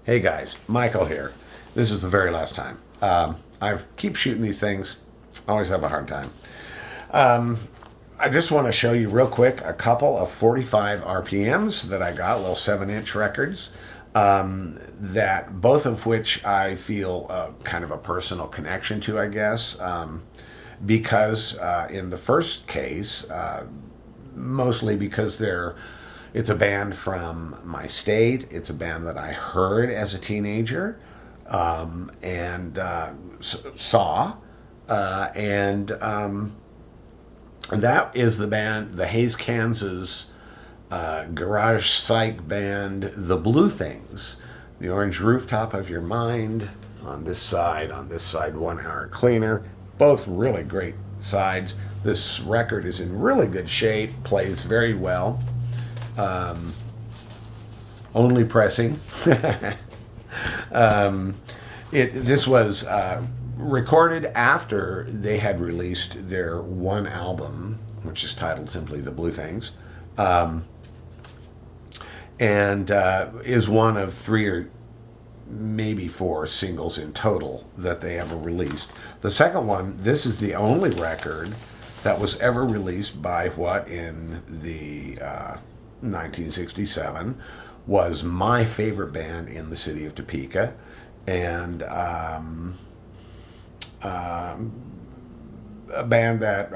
Hey guys, Michael here. This is the very last time. I keep shooting these things. Always have a hard time. I just want to show you real quick a couple of 45 RPMs that I got, little 7-inch records, that both of which I feel kind of a personal connection to, I guess, because in the first case, mostly because it's a band from my state. It's a band that I heard as a teenager and saw, and that is the band, the Hays, Kansas garage psych band, The Blue Things. The Orange Rooftop of Your Mind on this side, 1 Hour Cleaner. Both really great sides. This record is in really good shape, plays very well. Only pressing. This was recorded after they had released their one album, which is titled simply The Blue Things, and is one of 3 or maybe 4 singles in total that they ever released. The second one, this is the only record that was ever released by what in the 1967 was my favorite band in the city of Topeka, and a band that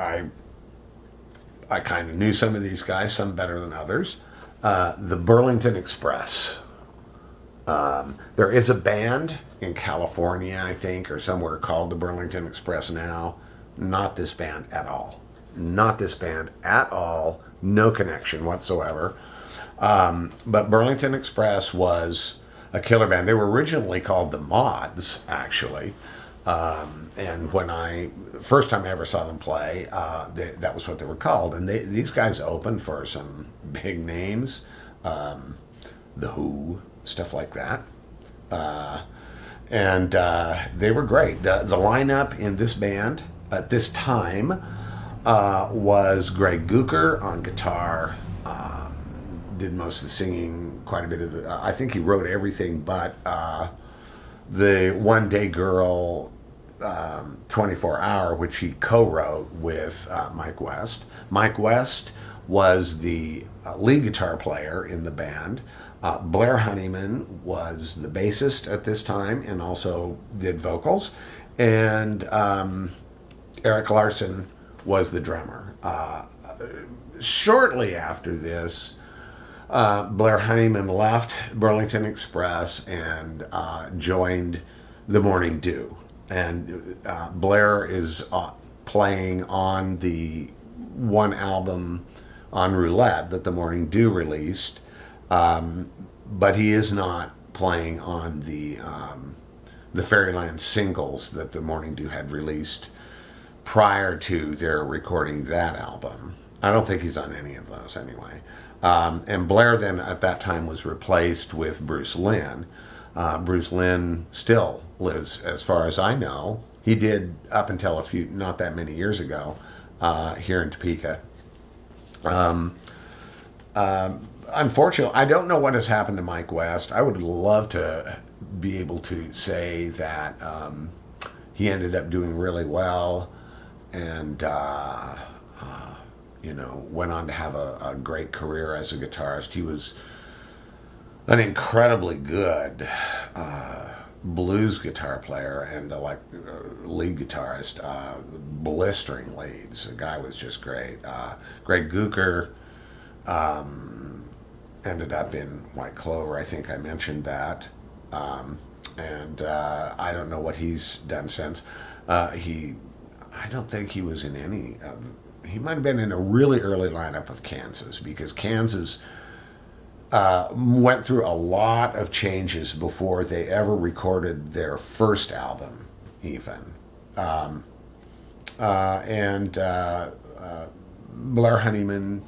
I kind of knew some of these guys, some better than others. The Burlington Express. There is a band in California, I think, or somewhere called the Burlington Express now. Not this band at all. Not this band at all. No connection whatsoever. But Burlington Express was a killer band. They were originally called the Mods, actually. And when first time I ever saw them play, that was what they were called. And these guys opened for some big names, The Who, stuff like that. And they were great. The lineup in this band at this time was Greg Gooker on guitar, did most of the singing, quite a bit of I think he wrote everything but the One Day Girl 24 Hour, which he co-wrote with Mike West. Mike West was the lead guitar player in the band. Blair Honeyman was the bassist at this time and also did vocals. And Eric Larson was the drummer. Shortly after this, Blair Honeyman left Burlington Express and joined the Morning Dew. And Blair is playing on the one album on Roulette that the Morning Dew released, but he is not playing on the Fairyland singles that the Morning Dew had released prior to their recording that album. I don't think he's on any of those anyway. And Blair then at that time was replaced with Bruce Lynn. Bruce Lynn still lives, as far as I know. He did up until not that many years ago, here in Topeka. Unfortunately, I don't know what has happened to Mike West. I would love to be able to say that he ended up doing really well and went on to have a great career as a guitarist. He was an incredibly good blues guitar player and lead guitarist, blistering leads. The guy was just great. Greg Gooker ended up in White Clover. I think I mentioned that. And I don't know what he's done since. I don't think he was in any of... He might have been in a really early lineup of Kansas, because Kansas went through a lot of changes before they ever recorded their first album, even. Blair Honeyman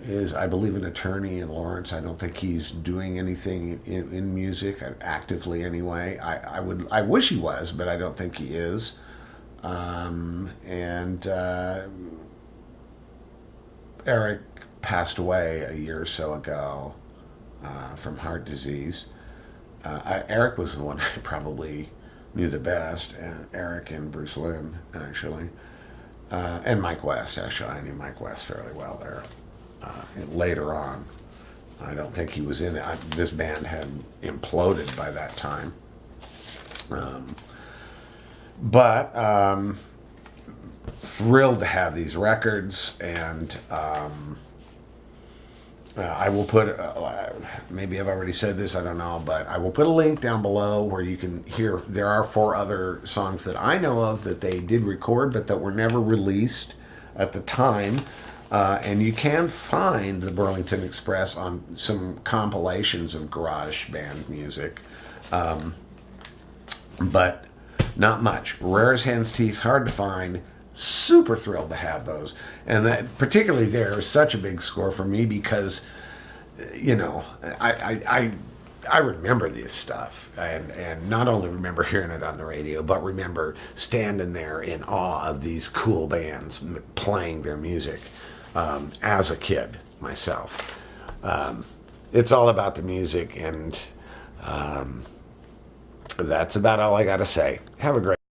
is, I believe, an attorney in Lawrence. I don't think he's doing anything in music actively anyway. I wish he was, but I don't think he is. Eric passed away a year or so ago from heart disease. Eric was the one I probably knew the best, and Eric and Bruce Lynn, actually. And Mike West, actually. I knew Mike West fairly well there. Later on, I don't think he was in it. This band had imploded by that time. But thrilled to have these records, and I will put, maybe I've already said this, I don't know, but I will put a link down below where you can hear. There are 4 other songs that I know of that they did record, but that were never released at the time. And you can find the Burlington Express on some compilations of garage band music. But not much. Rare as hen's teeth, hard to find. Super thrilled to have those. And that, particularly there, is such a big score for me because, you know, I remember this stuff, and not only remember hearing it on the radio, but remember standing there in awe of these cool bands playing their music as a kid myself. It's all about the music, and that's about all I got to say. Have a great